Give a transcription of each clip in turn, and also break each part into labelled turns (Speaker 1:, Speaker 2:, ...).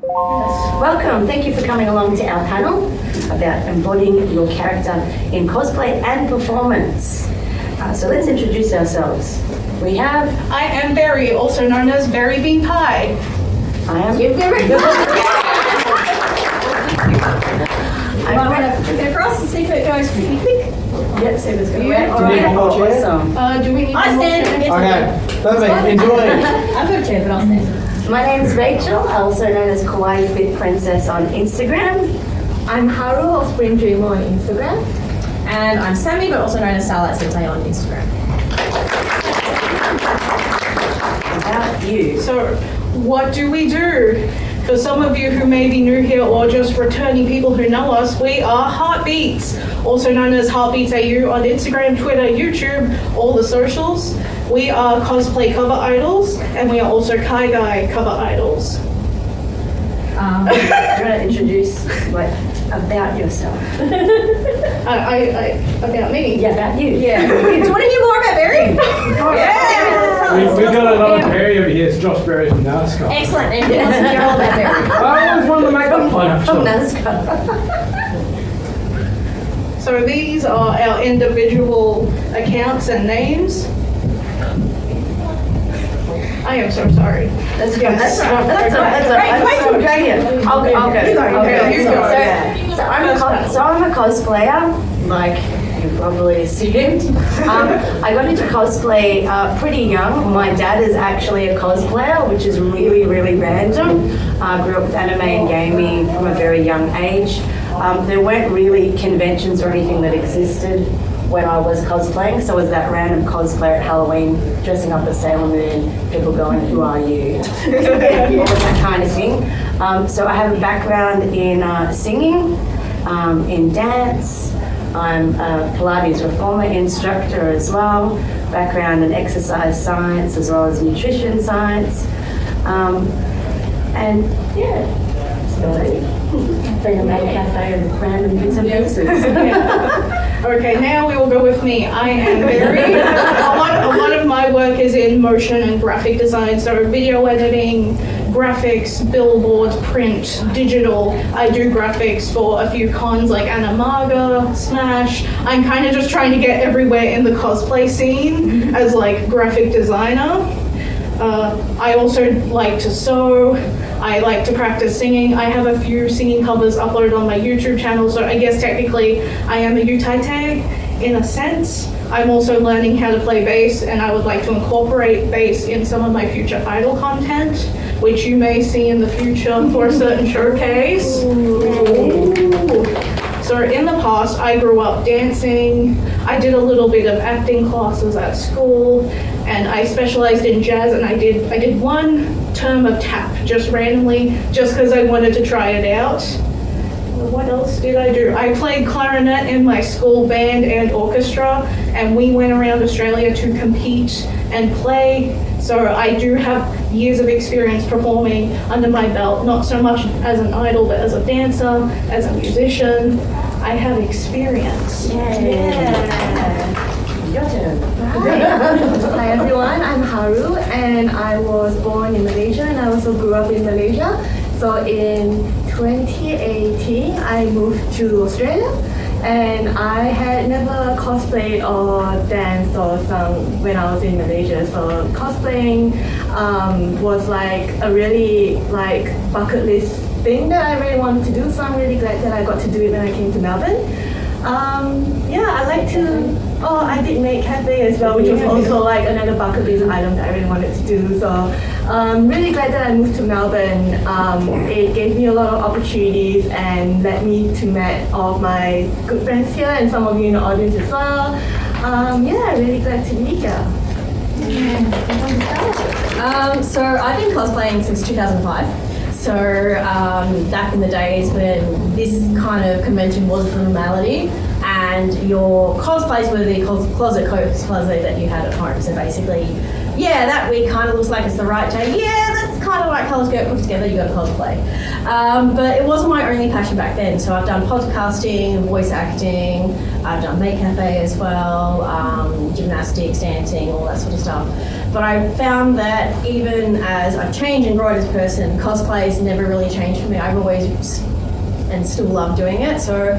Speaker 1: Welcome. Thank you for coming along to our panel about embodying your character in cosplay and performance. So let's introduce ourselves. We have...
Speaker 2: I am Berry, also known as Berry Bean Pie.
Speaker 1: I am...
Speaker 3: Berry. I'm going to flip it across and see if it goes pretty quick.
Speaker 1: Yes, see if it's going to
Speaker 2: Yeah.
Speaker 1: work.
Speaker 2: Do we
Speaker 3: need
Speaker 2: more
Speaker 1: Awesome.
Speaker 2: Do we need
Speaker 3: I
Speaker 2: more
Speaker 3: stand.
Speaker 2: chairs?
Speaker 4: Okay, perfect. Enjoy.
Speaker 3: I've got a chair, but I'll stand.
Speaker 1: My name's Rachel, also known as Kawaii Fit Princess on Instagram.
Speaker 3: I'm Haru of Spring Dreamer on Instagram. And I'm Sammy, but also known as Starlight Sentai on Instagram.
Speaker 1: About you.
Speaker 2: So, what do we do? For some of you who may be new here or just returning people who know us, we are HeartBeatz, also known as HeartBeatz AU on Instagram, Twitter, YouTube, all the socials. We are cosplay cover idols, and we are also Kai-Guy cover idols.
Speaker 1: Do you want to introduce about yourself?
Speaker 2: About me?
Speaker 1: Yeah, about you.
Speaker 3: Yeah. Do you want to hear more about Berry? Yeah.
Speaker 4: We've got another Berry over here. It's Josh Berry from NASCAR.
Speaker 3: Excellent. And who wants to hear all about Berry?
Speaker 4: I always wanted to make that fun.
Speaker 1: From NASCAR.
Speaker 2: So these are our individual accounts and names. I am so sorry.
Speaker 1: That's good. That's okay. I'll go. So I'm a cosplayer, like you probably assumed. I got into cosplay pretty young. My dad is actually a cosplayer, which is really, really random. I grew up with anime and gaming from a very young age. There weren't really conventions or anything that existed when I was cosplaying, so it was that random cosplayer at Halloween, dressing up as Sailor Moon, people going, who are you? All that kind of thing. So I have a background in singing, in dance. I'm a Pilates reformer instructor as well, background in exercise science as well as nutrition science. And yeah, bring a cafe and random bits and pieces.
Speaker 2: Okay, now we will go with me. I am Berry. A lot of my work is in motion and graphic design, so video editing, graphics, billboards, print, digital. I do graphics for a few cons like Anamaga, Smash. I'm kind of just trying to get everywhere in the cosplay scene as like graphic designer. I also like to sew. I like to practice singing. I have a few singing covers uploaded on my YouTube channel, so I guess technically I am a utaite in a sense. I'm also learning how to play bass, and I would like to incorporate bass in some of my future idol content, which you may see in the future for a certain showcase. Ooh. So in the past, I grew up dancing. I did a little bit of acting classes at school, and I specialized in jazz, and I did one term of tap, just randomly, just because I wanted to try it out. What else did I do? I played clarinet in my school band and orchestra, and we went around Australia to compete and play. So I do have years of experience performing under my belt, not so much as an idol, but as a dancer, as a musician. I have experience.
Speaker 1: Your turn.
Speaker 5: Hi everyone, I'm Haru and I was born in Malaysia and I also grew up in Malaysia. So in 2018 I moved to Australia and I had never cosplayed or danced or sung when I was in Malaysia. So cosplaying was like a really like bucket list thing that I really wanted to do. So I'm really glad that I got to do it when I came to Melbourne. I like to, I did make cafe as well, which was also like another bucket list item that I really wanted to do. So I'm really glad that I moved to Melbourne. It gave me a lot of opportunities and led me to meet all of my good friends here and some of you in the audience as well. Really glad to be here.
Speaker 3: So I've been cosplaying since 2005. So back in the days when this kind of convention was the normality and your cosplays were the closet cosplay that you had at home. So basically, yeah, that week kind of looks like it's the right day. Yeah, that's kind I don't like colours, get put together, you got to cosplay. But it wasn't my only passion back then. So I've done podcasting, voice acting, I've done Make Cafe as well, gymnastics, dancing, all that sort of stuff. But I found that even as I've changed and grown as a person, cosplay has never really changed for me. I've always and still love doing it. So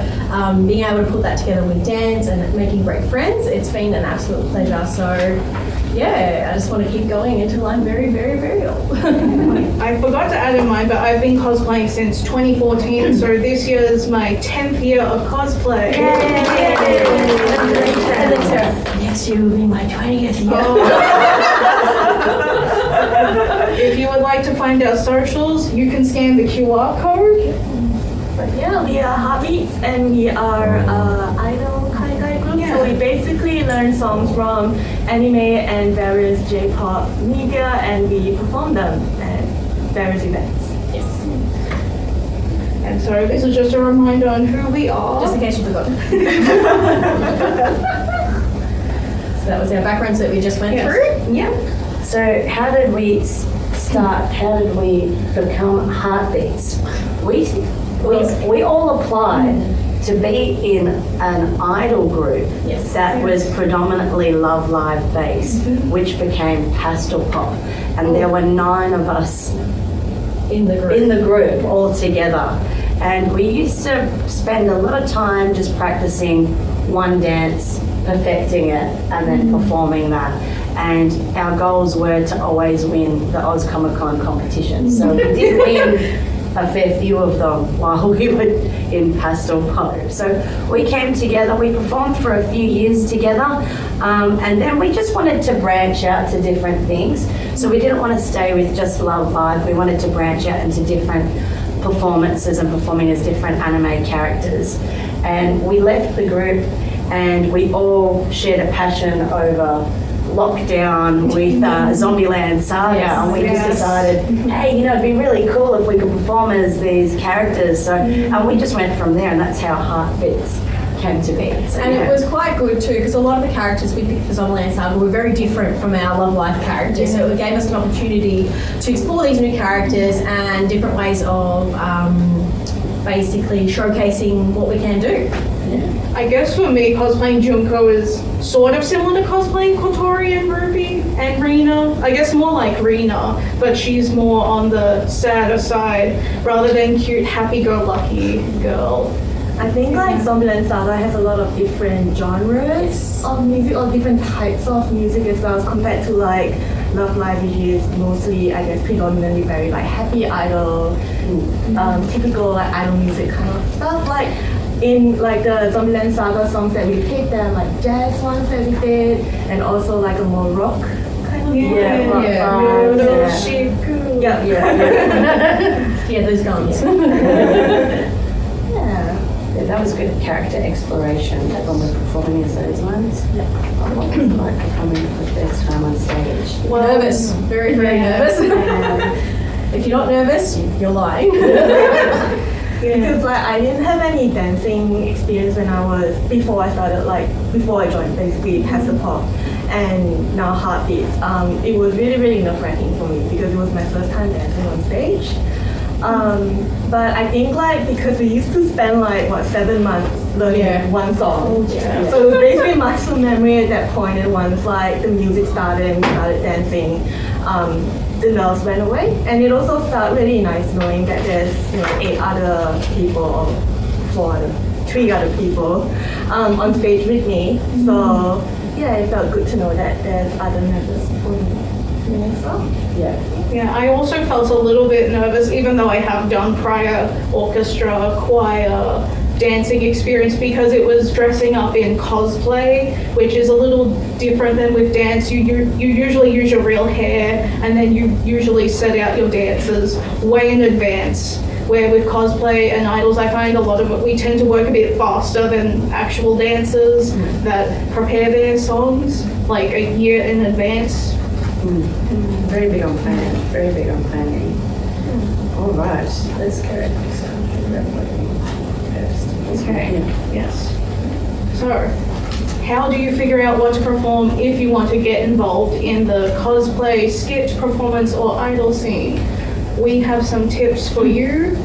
Speaker 3: being able to put that together with dance and making great friends, it's been an absolute pleasure. So yeah, I just want to keep going until I'm very, very, very old.
Speaker 2: I forgot to add in mine, but I've been cosplaying since 2014, so this year is my 10th year of cosplay.
Speaker 3: And then Sarah, next year will be my 20th year.
Speaker 2: If you would like to find our socials, you can scan the QR code.
Speaker 5: But yeah, we are HeartBeatz and we are idol kind of guy group. So we basically learn songs from anime and various J-pop media, and we perform them at various events.
Speaker 3: Yes.
Speaker 2: And so this is just a reminder on who we are.
Speaker 3: Just in case you forgot. So that was our backgrounds that we just went through.
Speaker 2: Yeah.
Speaker 1: So how did we start? How did we become HeartBeatz? We all applied to be in an idol group that was predominantly Love Live based, which became Pastel Pop, and there were 9 of us
Speaker 3: In the group.
Speaker 1: all together, and we used to spend a lot of time just practicing one dance, perfecting it, and then performing that. And our goals were to always win the Oz Comic Con competition. So we did win a fair few of them while we were in Pastel Pop. So we came together, we performed for a few years together, and then we just wanted to branch out to different things. So we didn't want to stay with just Love Live, we wanted to branch out into different performances and performing as different anime characters. And we left the group and we all shared a passion over lockdown with Zombieland Saga, and we just decided, hey, it'd be really cool if we could perform as these characters. So, and we just went from there, and that's how HeartBeatz came to be. So,
Speaker 3: And it was quite good too, because a lot of the characters we picked for Zombieland Saga were very different from our Love Life characters. So it gave us an opportunity to explore these new characters and different ways of basically showcasing what we can do.
Speaker 2: I guess for me, cosplaying Junko is sort of similar to cosplaying Kotori and Ruby and Rina. I guess more like Rina, but she's more on the sadder side rather than cute, happy-go-lucky girl.
Speaker 5: I think like Zombieland Saga has a lot of different genres of music or different types of music as well as compared to like Love Live, which is mostly, I guess, predominantly very like happy idol, typical like idol music kind of stuff. Like in like the Zombieland Saga songs that we picked, there are like jazz ones that we did, and also like a more rock kind of
Speaker 3: Yeah, those guns.
Speaker 1: Yeah, that was good character exploration when we're performing as those ones. What was it like performing for the first time on stage?
Speaker 3: Well, nervous, very, very nervous. If you're not nervous, you're lying.
Speaker 5: Because like I didn't have any dancing experience before I joined basically Pastel Pop and now HeartBeatz. It was really, really nerve-wracking for me because it was my first time dancing on stage. But I think like because we used to spend like 7 months learning one song. So it was basically muscle memory at that point, and once like the music started and we started dancing, the nerves went away. And it also felt really nice knowing that there's 3 other people on stage with me. So yeah, it felt good to know that there's other members for me as well.
Speaker 2: Yeah, I also felt a little bit nervous, even though I have done prior orchestra, choir, dancing experience, because it was dressing up in cosplay, which is a little different than with dance. You usually use your real hair, and then you usually set out your dances way in advance. Where with cosplay and idols, I find a lot of it, we tend to work a bit faster than actual dancers that prepare their songs like a year in advance.
Speaker 1: Very big on planning. Very big on planning. All right, let's go.
Speaker 2: Okay, yes. So, how do you figure out what to perform if you want to get involved in the cosplay, sketch, performance, or idol scene? we have some tips for you.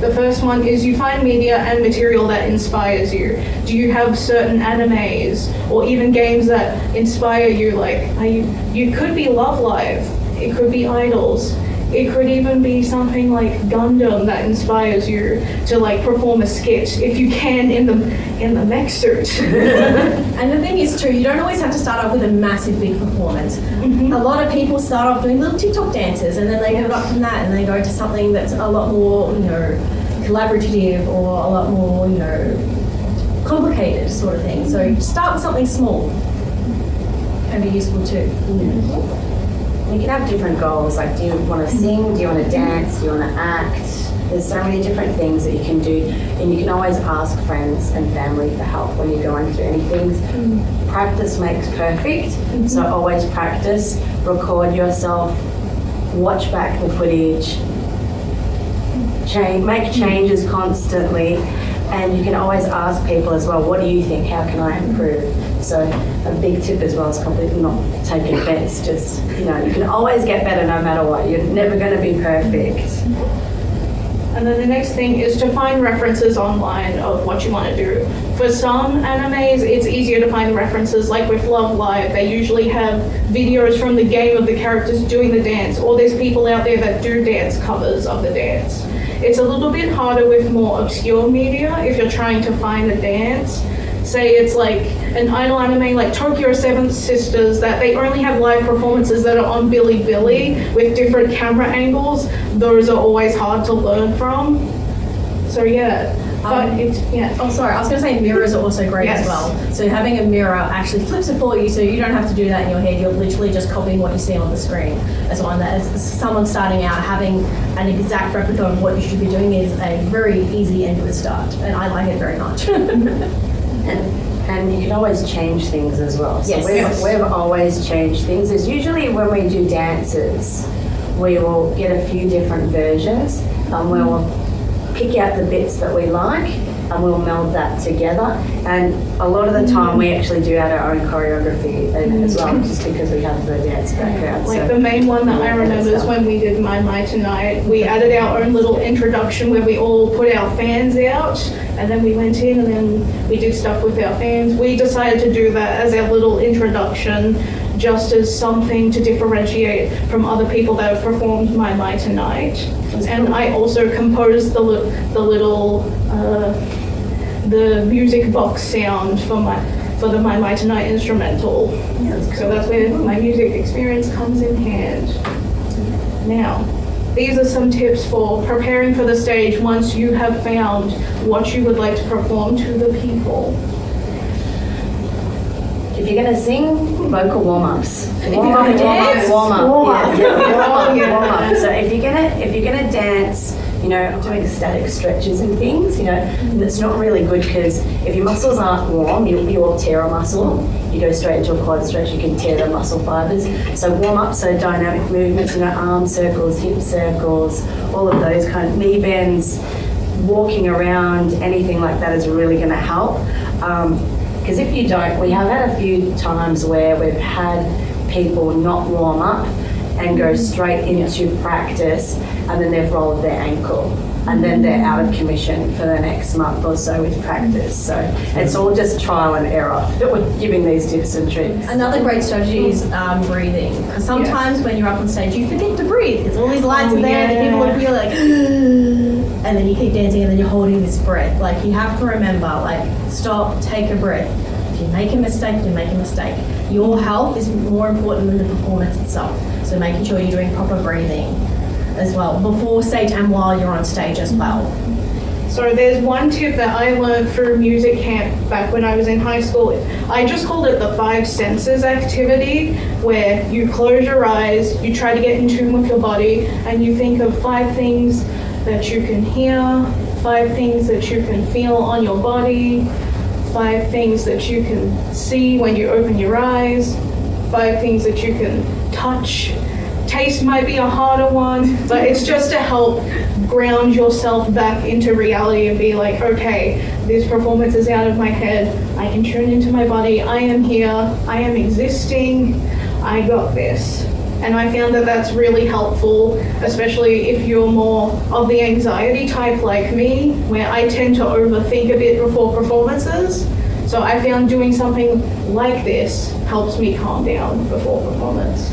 Speaker 2: The first one is you find media and material that inspires you. Do you have certain animes or even games that inspire you? Like, you could be Love Live, it could be Idols, it could even be something like Gundam that inspires you to like perform a skit, if you can, in the mech suit.
Speaker 3: And the thing is too, you don't always have to start off with a massive big performance. A lot of people start off doing little TikTok dances and then they move up from that and they go to something that's a lot more, collaborative or a lot more, complicated sort of thing. So start with something small. Can be useful too.
Speaker 1: You can have different goals, like do you want to sing, do you want to dance, do you want to act? There's so many different things that you can do, and you can always ask friends and family for help when you're going through anything. Practice makes perfect, so always practice, record yourself, watch back the footage, make changes constantly, and you can always ask people as well, what do you think, how can I improve? So a big tip as well is completely not take offense, just, you can always get better no matter what. You're never going to be perfect.
Speaker 2: And then the next thing is to find references online of what you want to do. For some animes, it's easier to find references, like with Love Live. They usually have videos from the game of the characters doing the dance, or there's people out there that do dance covers of the dance. It's a little bit harder with more obscure media if you're trying to find a dance. Say it's like an idol anime like Tokyo Seven Sisters, that they only have live performances that are on Bilibili with different camera angles. Those are always hard to learn from. So yeah, but
Speaker 3: Oh, sorry, I was going to say mirrors are also great as well. So having a mirror actually flips it for you, so you don't have to do that in your head. You're literally just copying what you see on the screen. As someone starting out, having an exact replica of what you should be doing is a very easy and good start, and I like it very much.
Speaker 1: And you can always change things as well. So
Speaker 3: Yes.
Speaker 1: we've always changed things. There's usually when we do dances, we will get a few different versions, and we'll pick out the bits that we like and we'll meld that together. And a lot of the time we actually do add our own choreography as well, just because we have the dance background.
Speaker 2: like the main one that I remember is when we did My My Tonight. We added our own little introduction where we all put our fans out, and then we went in and then we did stuff with our fans. We decided to do that as our little introduction, just as something to differentiate from other people that have performed My My Tonight. And I also composed the little the music box sound for the My My Tonight instrumental. So that's where my music experience comes in hand. Now, these are some tips for preparing for the stage once you have found what you would like to perform to the people.
Speaker 1: If you're going to sing, vocal warm-ups.
Speaker 3: Warm up.
Speaker 1: So if you're gonna dance, doing static stretches and things, that's not really good, because if your muscles aren't warm, you will tear a muscle. You go straight into a quad stretch, you can tear the muscle fibers. So warm up, so dynamic movements, arm circles, hip circles, all of those kind of knee bends, walking around, anything like that is really going to help. Because if you don't, we have had a few times where we've had people not warm up and go straight into practice, and then they've rolled their ankle, and then they're out of commission for the next month or so with practice. So it's all just trial and error that we're giving these tips and tricks.
Speaker 3: Another great strategy is breathing. Because sometimes when you're up on stage, you forget to breathe. There's all these lights in there, and people are really like, and then you keep dancing, and then you're holding this breath. Like, you have to remember, stop, take a breath. If you make a mistake, you make a mistake. Your health is more important than the performance itself. So making sure you're doing proper breathing as well, before stage and while you're on stage as well.
Speaker 2: So there's one tip that I learned through music camp back when I was in high school. I just called it the 5 senses activity, where you close your eyes, you try to get in tune with your body, and you think of 5 things that you can hear, 5 things that you can feel on your body, 5 things that you can see when you open your eyes, 5 things that you can touch. Taste might be a harder one, but it's just to help ground yourself back into reality and be like, okay, this performance is out of my head. I can tune into my body. I am here. I am existing. I got this. And I found that that's really helpful, especially if you're more of the anxiety type like me, where I tend to overthink a bit before performances. So I found doing something like this helps me calm down before performance.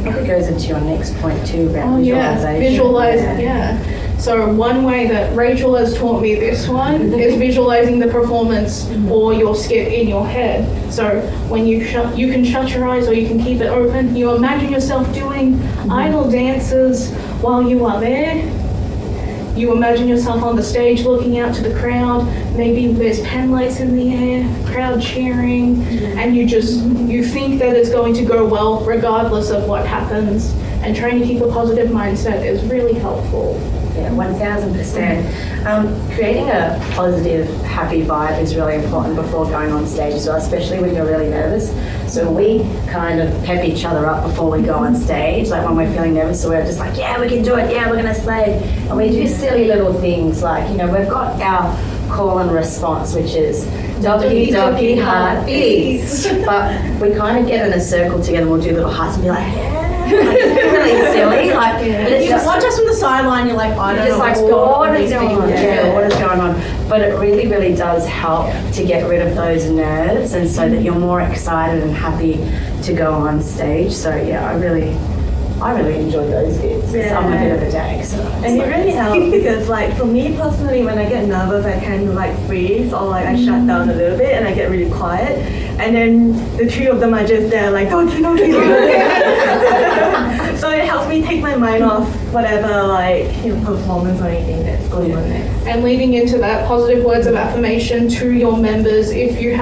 Speaker 1: It goes into your next point too about visualization.
Speaker 2: Visualizing, yeah. So one way that Rachel has taught me this one is visualizing the performance or your skit in your head. So when you can shut your eyes or you can keep it open. You imagine yourself doing idle dances while you are there. You imagine yourself on the stage looking out to the crowd. Maybe there's pen lights in the air, crowd cheering, and you think that it's going to go well regardless of what happens. And trying to keep a positive mindset is really helpful.
Speaker 1: Yeah, 1000%. Creating a positive, happy vibe is really important before going on stage as well, especially when you're really nervous. So we kind of pep each other up before we go on stage, like when we're feeling nervous, so we're just like, yeah, we can do it, yeah, we're gonna slay. And we do silly little things like, you know, we've got our call and response, which is docky, docky, heart beats. But we kind of get in a circle together and we'll do little hearts and be like, yeah. Like, it's really silly, like, but it's just
Speaker 3: watch us from the sideline. You're like, I don't know,
Speaker 1: like, what is going on? Yeah, what is going on? But it really, really does help to get rid of those nerves, and so that you're more excited and happy to go on stage. So yeah, I really enjoy those bits.
Speaker 5: Yeah.
Speaker 1: I'm a bit of a dag, so.
Speaker 5: And it really helps because, like, for me personally, when I get nervous, I kind of like freeze or like I shut down a little bit and I get really quiet. And then the three of them are just there, like, don't. So it helps me take my mind off whatever, like, you know, performance or anything that's going on next.
Speaker 2: And leading into that, positive words of affirmation to your members. If you're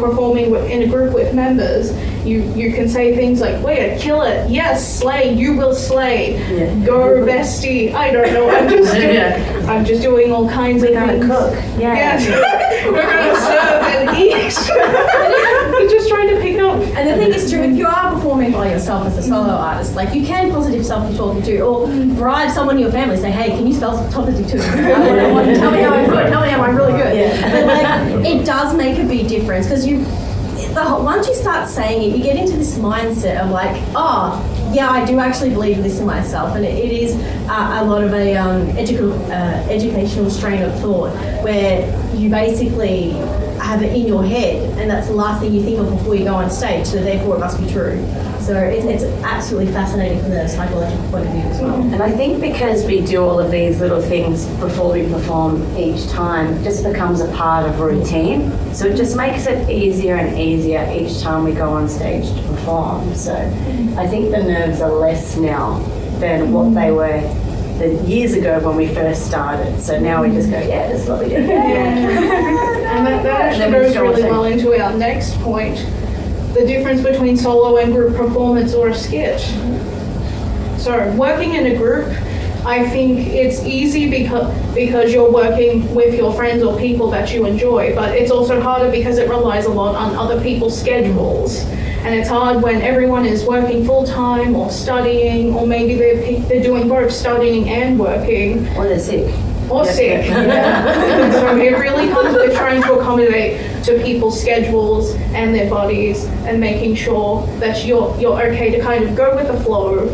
Speaker 2: performing in a group with members, you can say things like, way to kill it, yes, slay, you will slay, go bestie. I don't know, I'm just doing all kinds of things.
Speaker 1: We're gonna cook.
Speaker 2: Yeah. We're gonna serve and eat. We're just trying to pick up.
Speaker 3: And the thing is true, if you are performing by yourself as a solo artist, like you can positive self-talking to, or bribe someone in your family, say, hey, can you spell positive too? Tell me how I'm good, tell me how I'm really good. But like, it does make a big difference, because once you start saying it, you get into this mindset of like, oh, yeah, I do actually believe this in myself, and it is a lot of a educational strain of thought where you basically have it in your head, and that's the last thing you think of before you go on stage, so therefore it must be true. So it's absolutely fascinating from the psychological point of view as well.
Speaker 1: And I think because we do all of these little things before we perform each time, it just becomes a part of routine. So it just makes it easier and easier each time we go on stage to perform. So I think the nerves are less now than what they were the years ago when we first started. So now we just go, yeah, this is what we do.
Speaker 2: And that actually goes really well into our next point. The difference between solo and group performance or a skit. So working in a group, I think it's easy because you're working with your friends or people that you enjoy, but it's also harder because it relies a lot on other people's schedules. And it's hard when everyone is working full-time or studying, or maybe they're doing both studying and working.
Speaker 1: Or they're sick.
Speaker 2: Or sick, yeah. So it really comes with trying to accommodate to people's schedules and their bodies, and making sure that you're okay to kind of go with the flow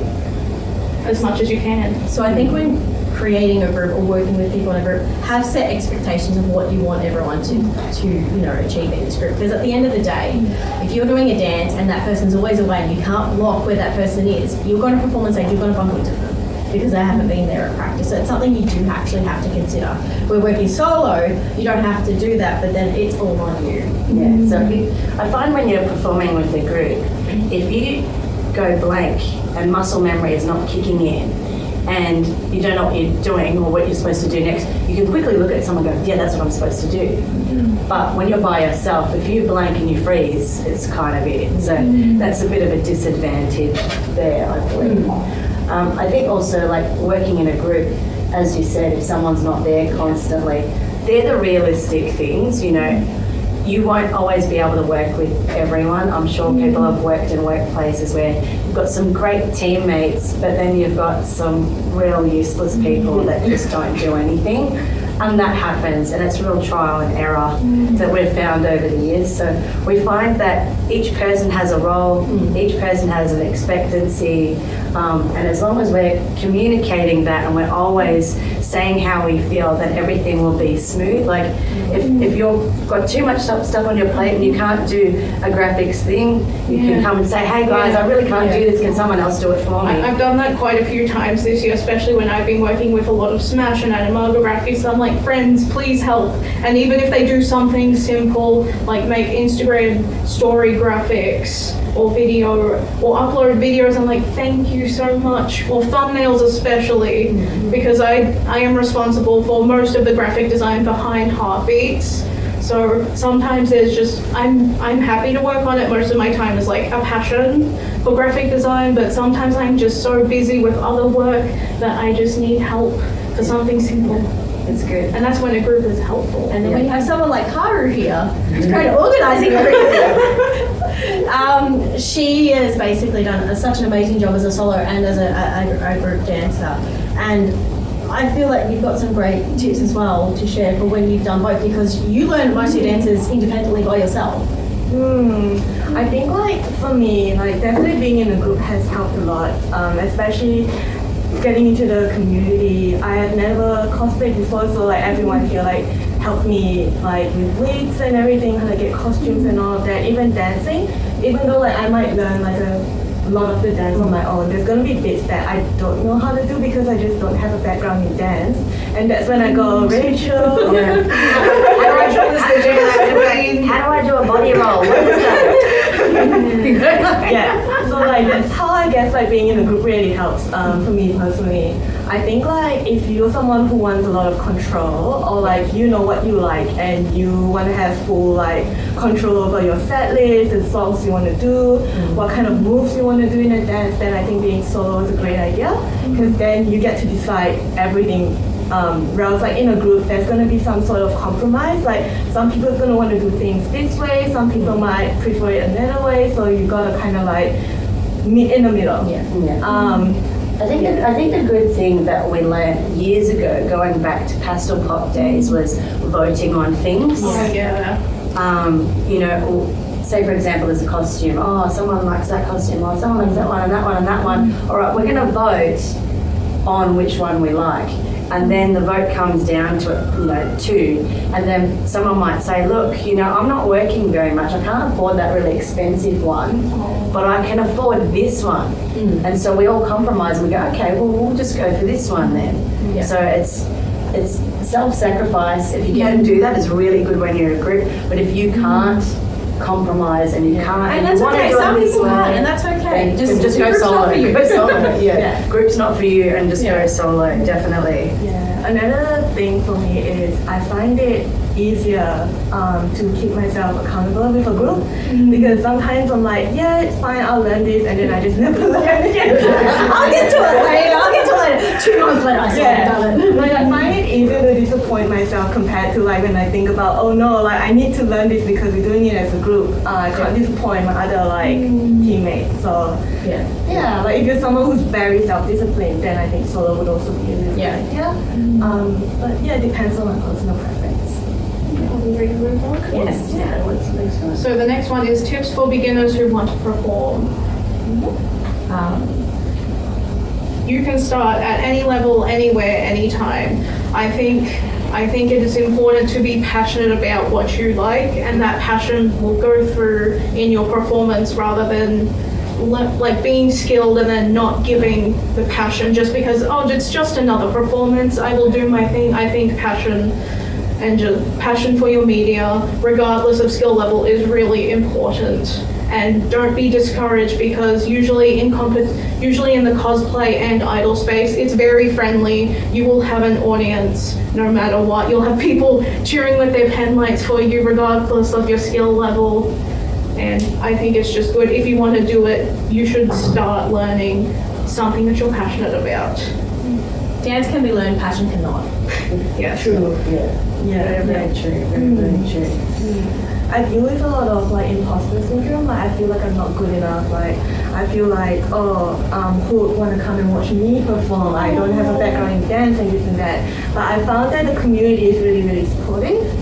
Speaker 2: as much as you can.
Speaker 3: So I think when creating a group or working with people in a group, have set expectations of what you want everyone to achieve in this group. Because at the end of the day, if you're doing a dance and that person's always away and you can't block where that person is, you're going to perform and say you're going to bump into them because they haven't been there at practice. So it's something you do actually have to consider. We're working solo, you don't have to do that, but then it's all on you.
Speaker 1: Yeah, so I find when you're performing with a group, if you go blank and muscle memory is not kicking in, and you don't know what you're doing or what you're supposed to do next, you can quickly look at someone and go, yeah, that's what I'm supposed to do. But when you're by yourself, if you blank and you freeze, it's kind of it. So that's a bit of a disadvantage there, I believe. I think also, like, working in a group, as you said, if someone's not there constantly, they're the realistic things, you know. You won't always be able to work with everyone. I'm sure people have worked in workplaces where you've got some great teammates, but then you've got some real useless people that just don't do anything. and that happens, and it's real trial and error that we've found over the years. So we find that each person has a role, each person has an expectancy, and as long as we're communicating that and we're always saying how we feel, then everything will be smooth. Like if you've got too much stuff on your plate and you can't do a graphics thing, you can come and say, hey guys, I really can't do this, can someone else do it for me?
Speaker 2: I've done that quite a few times this year, especially when I've been working with a lot of Smash and Animago graphics. I'm like, friends, please help. And even if they do something simple, like make Instagram story graphics or video or upload videos, I'm like, thank you so much. Or thumbnails especially, because I am responsible for most of the graphic design behind HeartBeatz. So sometimes there's just, I'm happy to work on it. Most of my time is like a passion for graphic design, but sometimes I'm just so busy with other work that I just need help for something simple.
Speaker 1: It's good.
Speaker 2: And that's when a group is helpful.
Speaker 3: And then when you have someone like Haru here, who's great at organising everything. She has basically done such an amazing job as a solo and as a group dancer. And I feel like you've got some great tips as well to share for when you've done both, because you learn most of your dances independently by yourself.
Speaker 5: I think like for me, like definitely being in a group has helped a lot, especially getting into the community. I had never cosplayed before, so like everyone here like helped me like with wigs and everything, how to get costumes and all of that. Even dancing, even though like I might learn like a lot of the dance on my own, there's gonna be bits that I don't know how to do because I just don't have a background in dance, and that's when I go, Rachel.
Speaker 2: Rachel is the gym.
Speaker 1: How do I do a body roll? What is that?
Speaker 5: Yeah, so like that's how I guess like being in a group really helps for me personally. I think like if you're someone who wants a lot of control, or like you know what you like and you want to have full like control over your set list, the songs you want to do, what kind of moves you want to do in a dance, then I think being solo is a great idea, because then you get to decide everything. Whereas like in a group, there's going to be some sort of compromise. Like some people are going to want to do things this way, some people might prefer it another way. So you got to kind of like meet in the middle.
Speaker 1: I think the good thing that we learned years ago, going back to Pastel Pop days, was voting on things. You know, say for example, there's a costume. Oh, someone likes that costume, or someone likes that one and that one and that one. All right, we're going to vote on which one we like. And then the vote comes down to, you know, 2. And then someone might say, look, you know, I'm not working very much. I can't afford that really expensive one, but I can afford this one. And so we all compromise and we go, okay, well, we'll just go for this one then. So it's self-sacrifice. If you can do that, it's really good when you're in a group. But if you can't compromise and you can't,
Speaker 3: and that's okay. Some people can't, and that's okay.
Speaker 1: Just go solo. Go solo. Group's not for you, and just go solo. Definitely.
Speaker 5: Another thing for me is I find it easier to keep myself accountable with a group, because sometimes I'm like, yeah, it's fine, I'll learn this, and then I just never learn it.
Speaker 3: I'll get to it later. 2 months later, I still haven't done it.
Speaker 5: Like I find it easier to disappoint myself compared to like when I think about, oh no, like I need to learn this because we're doing it as a group. I can't disappoint my other like teammates. So like if you're someone who's very self-disciplined, then I think solo would also be a really good idea. But yeah, it depends on my personal preference.
Speaker 1: Yes. What's the next one?
Speaker 2: So the next one is tips for beginners who want to perform. You can start at any level, anywhere, anytime. I think it is important to be passionate about what you like, and that passion will go through in your performance rather than like being skilled and then not giving the passion just because, oh, it's just another performance, I will do my thing. I think passion and just passion for your media, regardless of skill level, is really important. And don't be discouraged, because usually in the cosplay and idol space, it's very friendly. You will have an audience no matter what. You'll have people cheering with their pen lights for you regardless of your skill level. And I think it's just good. If you want to do it, you should start learning something that you're passionate about.
Speaker 3: Dance can be learned, passion cannot.
Speaker 2: Yeah.
Speaker 1: True. Very true. Very true.
Speaker 5: I deal with a lot of like imposter syndrome. Like I feel like I'm not good enough. Like I feel like who would want to come and watch me perform? I don't have a background in dance and this and that. But I found that the community is really, really supportive.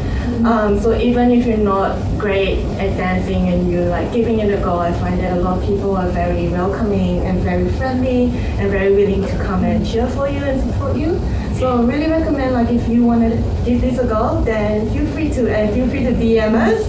Speaker 5: So even if you're not great at dancing and you're like giving it a go, I find that a lot of people are very welcoming and very friendly and very willing to come and cheer for you and support you. So I really recommend, like, if you want to give this a go, then feel free to DM us.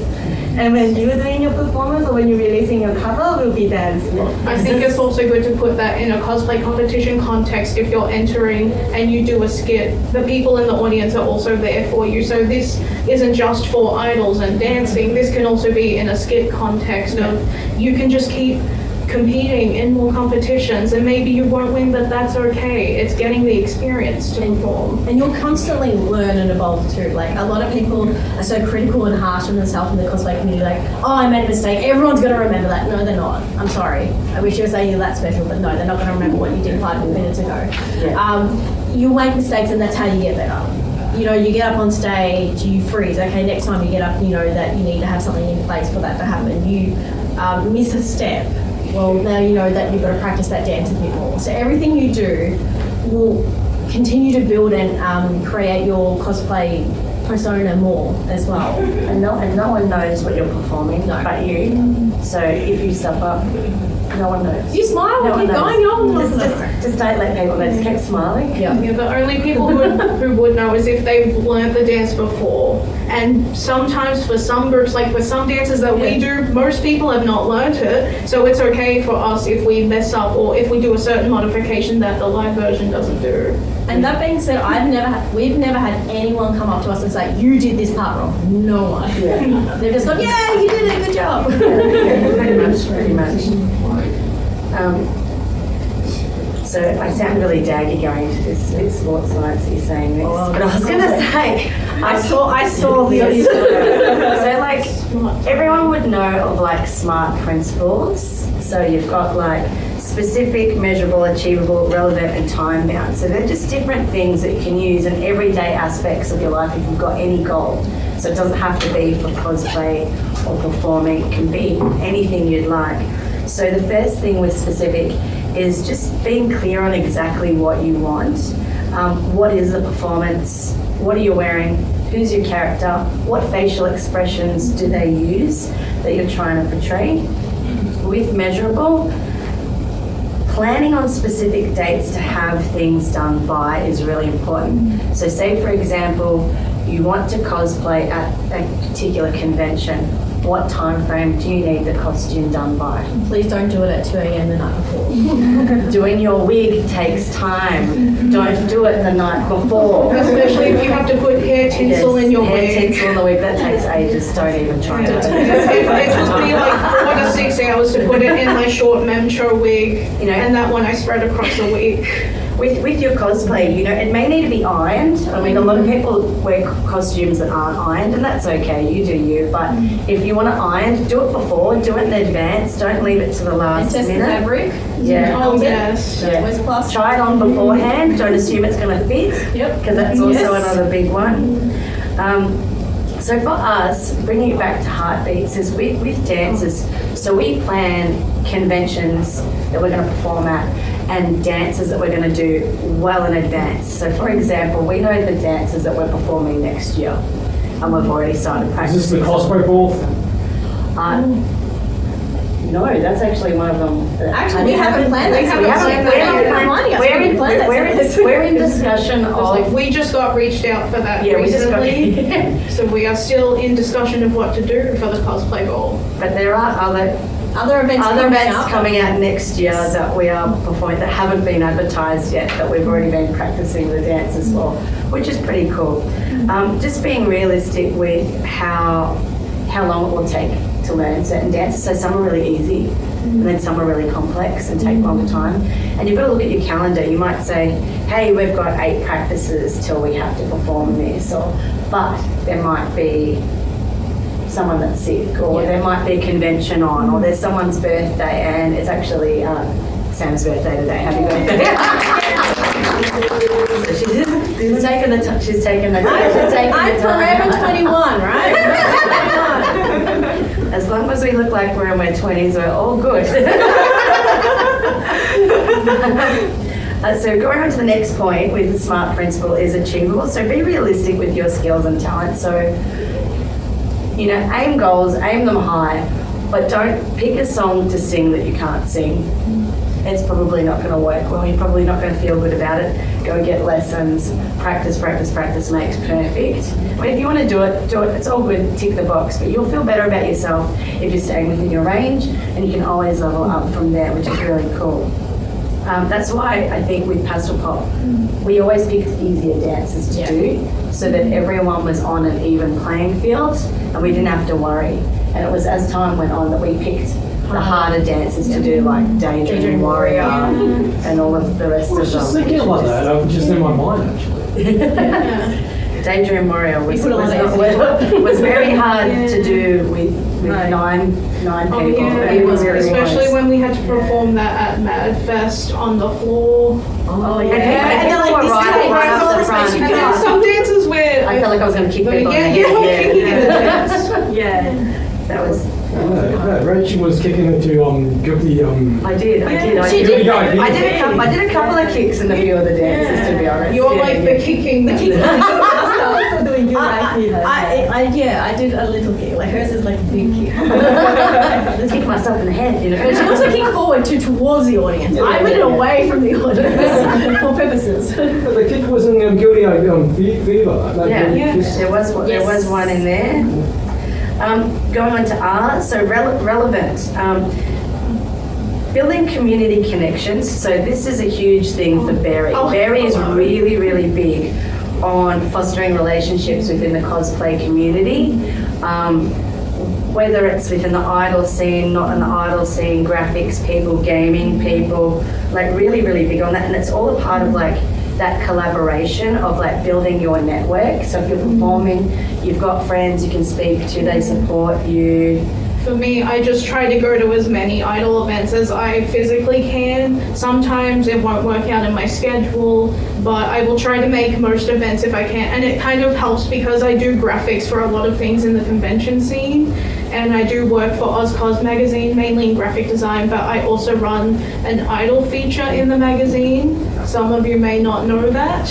Speaker 5: And when you're doing your performance or when you're releasing your cover, we'll be there as well.
Speaker 2: I think it's also good to put that in a cosplay competition context. If you're entering and you do a skit, the people in the audience are also there for you. So this isn't just for idols and dancing. This can also be in a skit context of you can just keep competing in more competitions, and maybe you won't win, but that's okay. It's getting the experience to perform.
Speaker 3: And you'll constantly learn and evolve too. Like, a lot of people are so critical and harsh on themselves in the cosplay community, like, oh, I made a mistake, everyone's going to remember that. No, they're not. I'm sorry. I wish you were saying you're that special, but no, they're not going to remember what you did 5 minutes ago. You'll make mistakes, and that's how you get better. You know, you get up on stage, you freeze. Okay, next time you get up, you know that you need to have something in place for that to happen. You miss a step. Well, now you know that you've got to practice that dance a bit more. So everything you do will continue to build and create your cosplay persona more as well.
Speaker 1: And no one knows what you're performing but you. So if you stuff up, no one knows.
Speaker 3: You smile,
Speaker 1: No one
Speaker 3: keep
Speaker 1: knows.
Speaker 3: going on.
Speaker 1: Just don't let people know. Just keep smiling.
Speaker 2: Yeah, the only people who would know is if they've learned the dance before. And sometimes for some groups, like with some dances that we do, most people have not learned it. So it's okay for us if we mess up or if we do a certain modification that the live version doesn't do.
Speaker 3: And that being said, we've never had anyone come up to us and say, you did this part wrong. No one. Yeah. They've just gone, yeah, you did it, good job.
Speaker 1: Pretty much. So I sound really daggy going to this bit sports science you're saying this, but I was going to say, I saw this. So like everyone would know of like SMART principles. So you've got like specific, measurable, achievable, relevant, and time bound. So they're just different things that you can use in everyday aspects of your life if you've got any goal. So it doesn't have to be for cosplay or performing. It can be anything you'd like. So the first thing with specific is just being clear on exactly what you want. What is the performance? What are you wearing? Who's your character? What facial expressions do they use that you're trying to portray? With measurable, planning on specific dates to have things done by is really important. So say, for example, you want to cosplay at a particular convention. What time frame do you need the costume done by?
Speaker 3: Please don't do it at 2 a.m. the night before.
Speaker 1: Doing your wig takes time. Don't do it the night before.
Speaker 2: Especially if you have to put hair tinsel in your
Speaker 1: hair
Speaker 2: wig.
Speaker 1: tinsel in the wig, that takes ages. Don't even try to do
Speaker 2: It took me like 4 to 6 hours to put it in my short memcho wig, and that one I spread across the week.
Speaker 1: With your cosplay, it may need to be ironed. I mean, a lot of people wear costumes that aren't ironed, and that's okay, you do you. But if you want to iron, do it before, do it in advance, don't leave it to the last
Speaker 3: Test the
Speaker 1: minute.
Speaker 3: fabric.
Speaker 1: Yeah.
Speaker 2: Oh, yes.
Speaker 1: Yeah. Try it on beforehand, don't assume it's going to fit, because that's also another big one. So for us, bringing it back to HeartBeatz is with dancers, so we plan conventions that we're going to perform at and dances that we're going to do well in advance. So for example, we know the dances that we're performing next year and we've already started practicing.
Speaker 4: Is this the cosplay ball?
Speaker 1: No, that's actually one of them.
Speaker 3: Actually, we haven't planned this.
Speaker 1: We're in discussion of...
Speaker 2: We just got reached out for that
Speaker 1: recently.
Speaker 2: So we are still in discussion of what to do for the cosplay ball.
Speaker 1: But there are other events coming out next year that we are performing that haven't been advertised yet, that we've already been practicing the dances for, which is pretty cool. Just being realistic with how long it will take to learn certain dances. So some are really easy, and then some are really complex and take longer time. And you've got to look at your calendar. You might say, hey, we've got 8 practices till we have to perform this, but there might be someone that's sick, or there might be a convention on, or there's someone's birthday, and it's actually Sam's birthday today. Happy birthday. So she's taken the time.
Speaker 3: I'm forever 21, right?
Speaker 1: long as we look like we're in our 20s, we're all good. So going on to the next point with the SMART principle is achievable. So be realistic with your skills and talent. So, you know, aim goals, aim them high, but don't pick a song to sing that you can't sing. It's probably not going to work well. You're probably not going to feel good about it. Go and get lessons. Practice, practice, practice makes perfect. But if you want to do it, do it. It's all good, tick the box. But you'll feel better about yourself if you're staying within your range, and you can always level up from there, which is really cool. That's why I think with Pastel Pop, we always picked easier dances to do, so that everyone was on an even playing field, and we didn't have to worry. And it was as time went on that we picked the harder dances to do, like Daydream Warrior and all of the rest
Speaker 4: I was
Speaker 1: of
Speaker 4: just
Speaker 1: them.
Speaker 4: thinking about that. I was just in my mind, actually.
Speaker 1: Daydream Warrior was
Speaker 3: put a lot of
Speaker 1: was very hard to do with nine people.
Speaker 2: Yeah,
Speaker 1: It was really
Speaker 2: especially
Speaker 1: close.
Speaker 2: when we had to perform that at Mad Fest on the floor.
Speaker 1: Oh, yeah.
Speaker 3: And they're like,
Speaker 1: People were
Speaker 3: this
Speaker 1: right
Speaker 3: guy
Speaker 1: up
Speaker 3: has all
Speaker 1: the
Speaker 3: the
Speaker 1: front.
Speaker 3: space you
Speaker 2: And then
Speaker 3: got.
Speaker 2: some dances where
Speaker 1: I felt like I was going to kick people in the
Speaker 2: yeah,
Speaker 1: head.
Speaker 2: you were kicking in the dance.
Speaker 3: Yeah.
Speaker 1: That was.
Speaker 4: Rachel was kicking into Guppy.
Speaker 1: I did.
Speaker 3: She
Speaker 1: I
Speaker 3: did.
Speaker 1: did a couple of kicks in a few of the dances, to be honest.
Speaker 2: You're like the kicking.
Speaker 3: I did a little kick. Like hers is like a big kick.
Speaker 1: Kick myself in the head, you
Speaker 3: But she
Speaker 1: know.
Speaker 3: also kicked forward towards the audience. I went away from the audience for purposes.
Speaker 4: The kick was in Guilty Fever.
Speaker 1: Yeah, there was one in there. Going on to R, so relevant. Building community connections. So this is a huge thing for Berry. Berry is really, really big on fostering relationships within the cosplay community. Whether it's within the idol scene, not in the idol scene, graphics people, gaming people, like really, really big on that. And it's all a part of like that collaboration of like building your network. So if you're performing, you've got friends you can speak to, they support you.
Speaker 2: For me, I just try to go to as many idol events as I physically can. Sometimes it won't work out in my schedule, but I will try to make most events if I can. And it kind of helps because I do graphics for a lot of things in the convention scene. And I do work for OzCos magazine, mainly in graphic design, but I also run an idol feature in the magazine. Some of you may not know that,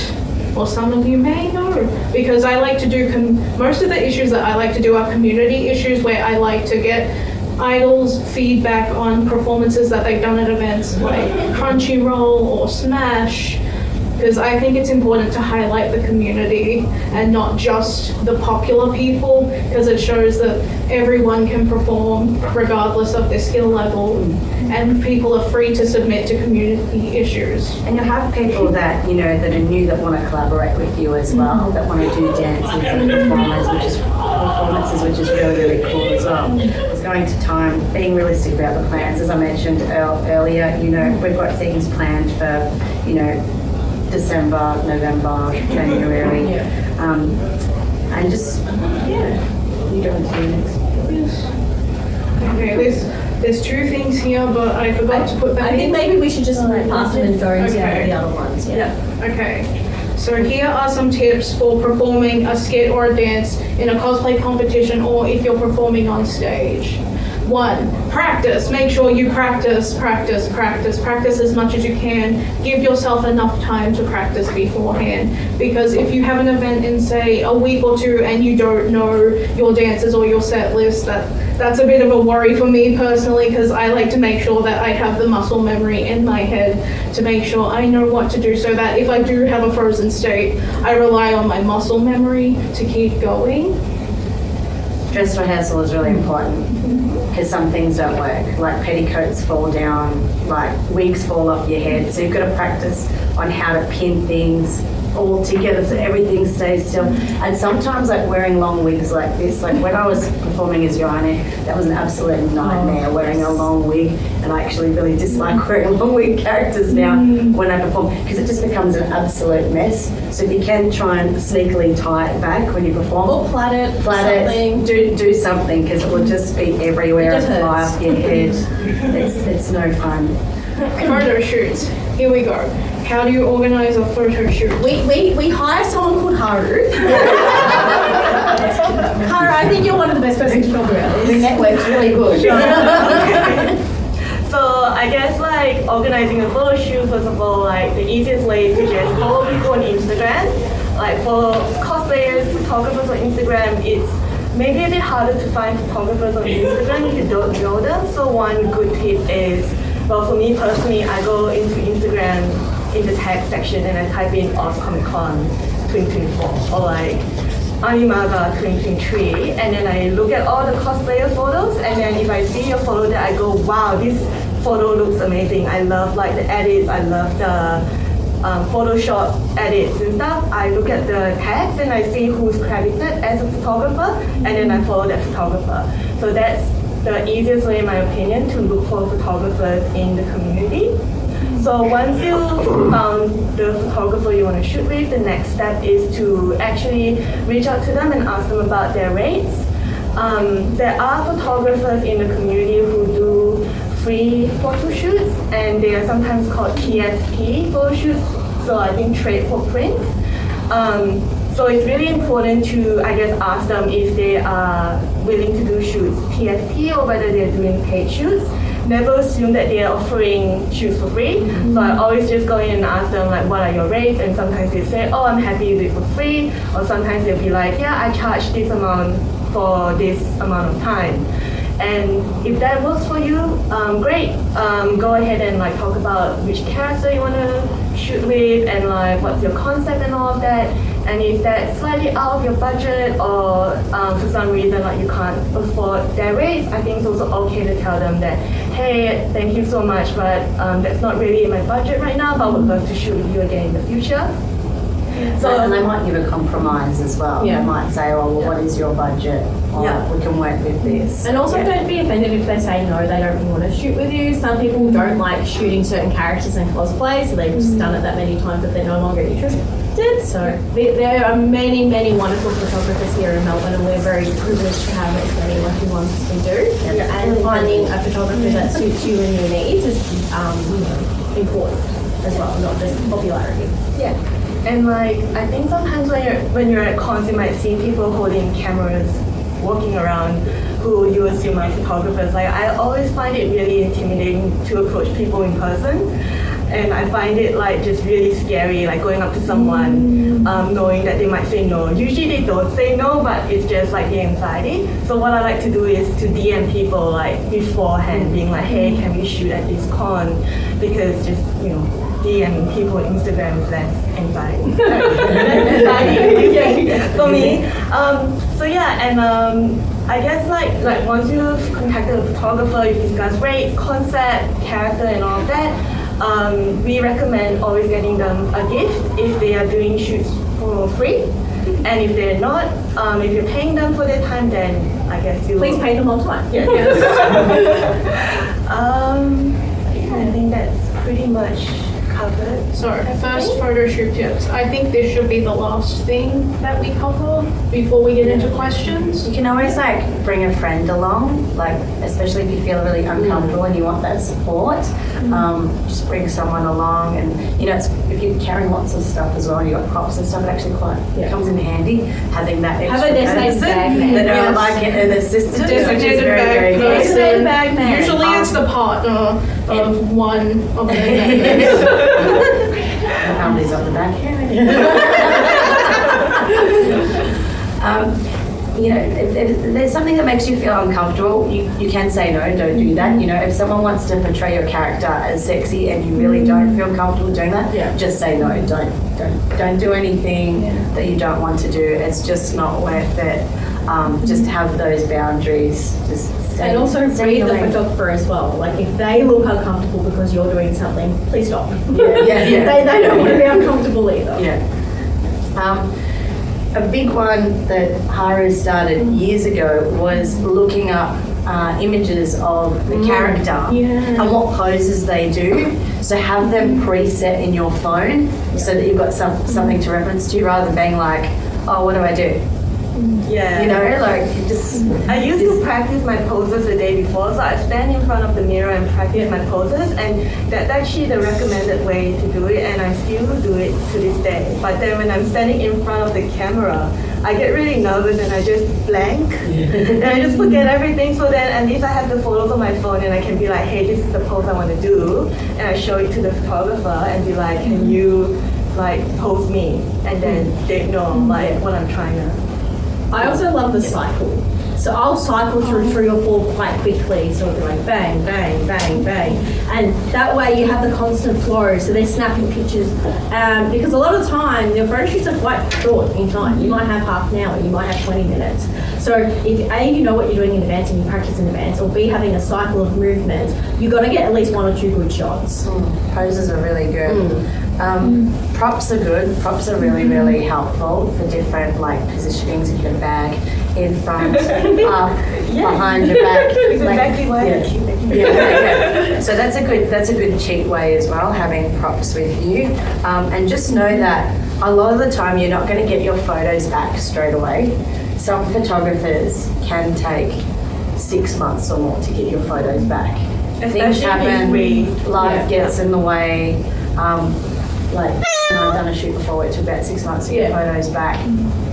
Speaker 2: or some of you may know, because I like to do, most of the issues that I like to do are community issues where I like to get idols' feedback on performances that they've done at events like Crunchyroll or Smash, because I think it's important to highlight the community and not just the popular people, because it shows that everyone can perform regardless of their skill level, and people are free to submit to community issues.
Speaker 1: And you'll have people that, you know, that are new that want to collaborate with you as well, that want to do dances and performances, which is really, really cool as well. It's going to time, being realistic about the plans. As I mentioned earlier, you know, we've got things planned for, you know, December, November, January, and just, you go into the next.
Speaker 2: Okay, there's two things here, but I forgot to put them
Speaker 3: I think
Speaker 2: in.
Speaker 3: maybe we should just move past them and go into
Speaker 2: Okay.
Speaker 3: the other ones. Yeah.
Speaker 2: Okay, so here are some tips for performing a skit or a dance in a cosplay competition, or if you're performing on stage. 1, practice. Make sure you practice as much as you can. Give yourself enough time to practice beforehand, because if you have an event in, say, a week or two and you don't know your dances or your set list, that's a bit of a worry for me personally, because I like to make sure that I have the muscle memory in my head to make sure I know what to do, so that if I do have a frozen state, I rely on my muscle memory to keep going.
Speaker 1: Dress rehearsal is really important, because some things don't work, like petticoats fall down, like wigs fall off your head, so you've got to practice on how to pin things all together so everything stays still. And sometimes like wearing long wigs like this, like when I was performing as Joanne, that was an absolute nightmare, wearing a long wig, and I actually really dislike wearing long wig characters now when I perform, because it just becomes an absolute mess. So if you can try and sneakily tie it back when you perform,
Speaker 3: Or plait it,
Speaker 1: something. Do something, because it will just be everywhere and fly off your head. It's no fun.
Speaker 2: Photo shoots. Here we go. How do you organize a photo shoot?
Speaker 3: We hire someone called Haru. Hara, I think you're one of the best persons to talk about
Speaker 1: The
Speaker 3: this.
Speaker 1: network's really good.
Speaker 6: So I guess like organizing a photo shoot, first of all, like the easiest way is to just follow people on Instagram. Like for cosplayers, photographers on Instagram, it's maybe a bit harder to find photographers on Instagram if you don't know them. So one good tip is, well, for me personally, I go into Instagram in the tag section and I type in Oz Comic Con 2024 or like Animaga 2023, and then I look at all the cosplayer photos, and then if I see a photo that I go, wow, this photo looks amazing. I love like the edits, I love the Photoshop edits and stuff. I look at the tags and I see who's credited as a photographer, and then I follow that photographer. So that's the easiest way, in my opinion, to look for photographers in the community. So once you found the photographer you want to shoot with, the next step is to actually reach out to them and ask them about their rates. There are photographers in the community who do free photo shoots, and they are sometimes called TFP photo shoots, so I think trade for print. So it's really important to, I guess, ask them if they are willing to do shoots TFP or whether they're doing paid shoots. Never assume that they are offering shoots for free. So I always just go in and ask them like, what are your rates? And sometimes they say, oh, I'm happy to do it for free. Or sometimes they'll be like, yeah, I charge this amount for this amount of time. And if that works for you, great. Go ahead and like talk about which character you want to shoot with and like what's your concept and all of that. And if that's slightly out of your budget or for some reason like you can't afford their rates, I think it's also okay to tell them that, hey, thank you so much, but that's not really in my budget right now, but I would love to shoot with you again in the future.
Speaker 1: So, and they might give a compromise as well.
Speaker 3: Yeah.
Speaker 1: They might say, oh, well, what is your budget? Or we can work with this.
Speaker 3: And also don't be offended if they say no, they don't really want to shoot with you. Some people don't like shooting certain characters in cosplay, so they've just done it that many times that they're no longer interested. So there are many, many wonderful photographers here in Melbourne, and we're very privileged to have as many lucky ones as we do. And finding a photographer that suits you and your needs is important as well, not just popularity.
Speaker 6: Yeah. And like, I think sometimes when you're at cons, you might see people holding cameras, walking around, who you assume are photographers. Like, I always find it really intimidating to approach people in person. And I find it like just really scary, like going up to someone, knowing that they might say no. Usually they don't say no, but it's just like the anxiety. So what I like to do is to DM people like beforehand, being like, hey, can we shoot at this con? Because just, DM people on Instagram is less anxiety. For me. So yeah, and I guess like once you've contacted a photographer, you discuss rates, concept, character, and all of that. We recommend always getting them a gift if they are doing shoots for free. And if they're not, if you're paying them for their time, then I guess you
Speaker 3: Please pay them on time.
Speaker 6: Yeah. I think that's pretty much covered.
Speaker 2: So first photo shoot tips. I think this should be the last thing that we cover before we get into questions.
Speaker 1: You can always like bring a friend along, like especially if you feel really uncomfortable and you want that support. Just bring someone along, and it's, if you're carrying lots of stuff as well, and you've got props and stuff, it actually comes in handy having that extra
Speaker 3: Have a designated bag man.
Speaker 1: that are like an assistant, which is
Speaker 2: Designated
Speaker 1: very, very
Speaker 2: bag
Speaker 1: good.
Speaker 3: Designated bag man.
Speaker 2: Usually it's the partner of one of the members.
Speaker 1: The family's on the back. If there's something that makes you feel uncomfortable, you can say no, don't do that. If someone wants to portray your character as sexy and you really don't feel comfortable doing that, just say no. Don't do anything that you don't want to do. It's just not worth it. Just have those boundaries.
Speaker 3: And also read the photographer as well. Like if they look uncomfortable because you're doing something, please stop. They don't want to be uncomfortable either.
Speaker 1: Yeah. A big one that Haru started years ago was looking up images of the character and what poses they do. So have them preset in your phone so that you've got something to reference to, rather than being like, oh, what do I do?
Speaker 6: Yeah.
Speaker 1: You know, like you just.
Speaker 6: I used to practice my poses the day before, so I stand in front of the mirror and practice my poses, and that's actually the recommended way to do it, and I still do it to this day. But then when I'm standing in front of the camera, I get really nervous and I just blank, and I just forget everything. So then at least I have the photos on my phone, and I can be like, hey, this is the pose I want to do, and I show it to the photographer and be like, can you like pose me? And then they know like what I'm trying to.
Speaker 3: I also love the cycle. So I'll cycle through 3 or 4 quite quickly, sort of going bang, bang, bang, bang. And that way you have the constant flow, so they're snapping pictures. Because a lot of the time, your photo shoots are quite short in time. You might have half an hour, you might have 20 minutes. So if A, you know what you're doing in advance and you practice in advance, or B, having a cycle of movements, you've got to get at least 1 or 2 good shots.
Speaker 1: Poses are really good. Props are good. Props are really, really helpful for different like positionings of your bag, in front, up, behind your back.
Speaker 6: Exactly why I keep it.
Speaker 1: Yeah. So that's a good cheat way as well, having props with you. And just know that a lot of the time you're not going to get your photos back straight away. Some photographers can take 6 months or more to get your photos back. Things happen, life gets in the way. Like, I've done a shoot before, it took about 6 months to get photos back.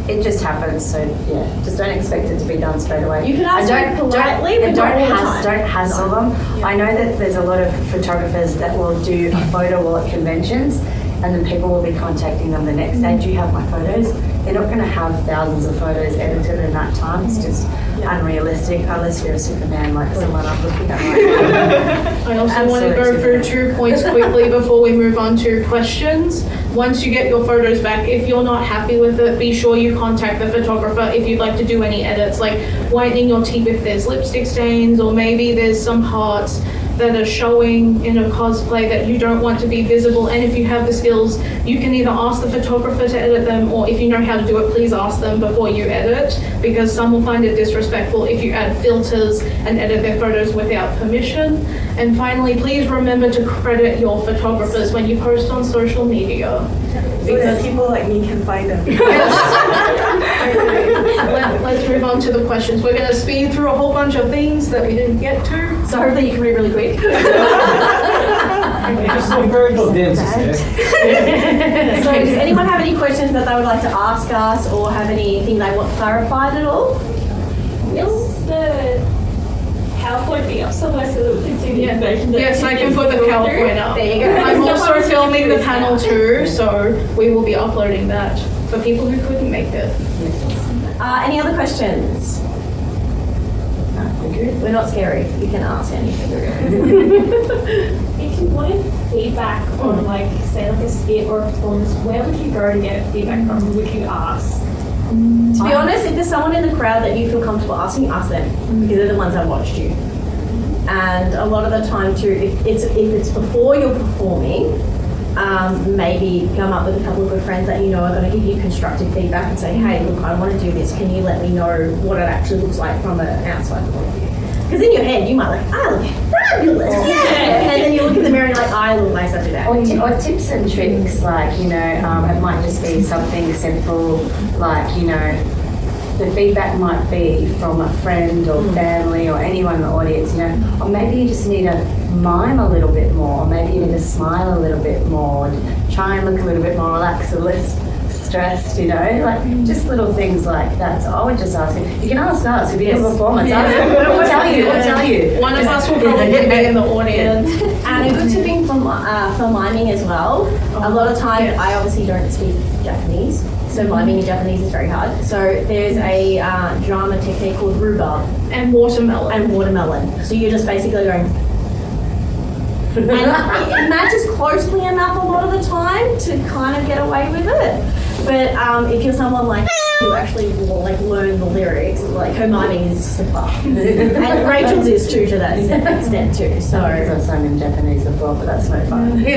Speaker 1: It just happens, so yeah, just don't expect it to be done straight away.
Speaker 3: You can ask them politely, but
Speaker 1: don't
Speaker 3: don't
Speaker 1: hassle them. I know that there's a lot of photographers that will do photo wall at conventions, and then people will be contacting them the next day. Do you have my photos? They're not going to have thousands of photos edited in that time. It's just unrealistic, unless you're a Superman like someone I'm looking at right now.
Speaker 2: I also want to go through 2 points quickly before we move on to questions. Once you get your photos back, if you're not happy with it, be sure you contact the photographer if you'd like to do any edits, like whitening your teeth if there's lipstick stains, or maybe there's some parts that are showing in a cosplay that you don't want to be visible. And if you have the skills, you can either ask the photographer to edit them, or if you know how to do it, please ask them before you edit, because some will find it disrespectful if you add filters and edit their photos without permission. And finally, please remember to credit your photographers when you post on social media,
Speaker 6: Because people like me can find them.
Speaker 2: Let's move on to the questions. We're going to speed through a whole bunch of things that we didn't get to.
Speaker 3: So hopefully you can read really quick.
Speaker 4: Just some very good dances there.
Speaker 3: So does anyone have any questions that they would like to ask us, or have anything they want clarified at all? Yes.
Speaker 7: The PowerPoint be up somewhere so that we can see the information.
Speaker 2: Yes, I can put the PowerPoint up.
Speaker 3: There you go.
Speaker 2: I'm also filming the panel too, so we will be uploading that for people who couldn't make it.
Speaker 3: Any other questions? We're not scary. You can ask anything.
Speaker 7: If you wanted feedback on, like, say, like a skit or a performance, where would you go to get feedback from? Who would you ask?
Speaker 3: To be honest, if there's someone in the crowd that you feel comfortable asking, ask them, because they're the ones that watched you. And a lot of the time too, if it's before you're performing, maybe come up with a couple of good friends that you know are going to give you constructive feedback and say, hey, look, I want to do this. Can you let me know what it actually looks like from an outside point of view? Because in your head, you might like, I look fabulous. Yeah. And then you look in the mirror and you're like, I look like such a dad.
Speaker 1: Or tips and tricks, like, you know, it might just be something simple, like, you know, the feedback might be from a friend or family or anyone in the audience, you know, or maybe you just need to mime a little bit more, or maybe you need to smile a little bit more, try and look a little bit more relaxed or less stressed, you know, like just little things like that. So I would just ask you can ask us if you have a performance, we'll tell you.
Speaker 2: One of us will probably be in the audience.
Speaker 3: And a good tipping for miming as well. A lot of time, I obviously don't speak Japanese, so miming in Japanese is very hard. So there's a drama technique called rhubarb.
Speaker 2: And watermelon.
Speaker 3: So you're just basically going, and it matches closely enough a lot of the time to kind of get away with it. But if you're someone like who actually will like learn the lyrics, like her miming is super. And Rachel's is too to that extent too. So
Speaker 1: I've sung in Japanese before, but that's no fun.
Speaker 4: If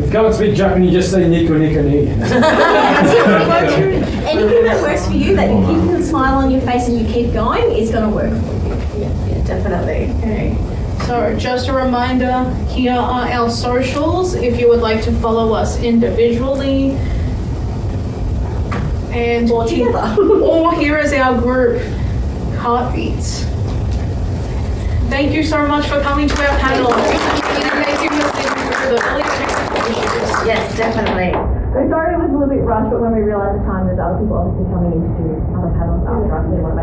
Speaker 4: you can't speak Japanese, just say nico nico ni.
Speaker 3: anything that works for you, that you keep a smile on your face and you keep going, is going to work for you.
Speaker 1: Yeah, definitely.
Speaker 2: Okay. So just a reminder, here are our socials if you would like to follow us individually. And
Speaker 3: Or together.
Speaker 2: or here is our group, HeartBeatz. Thank you so much for coming to our panel. And thank you for listening to the really technical issues.
Speaker 1: Yes, definitely.
Speaker 3: We're sorry it was a little bit rushed, but when we realised the time, there's other people obviously coming in to do other panels after us. We want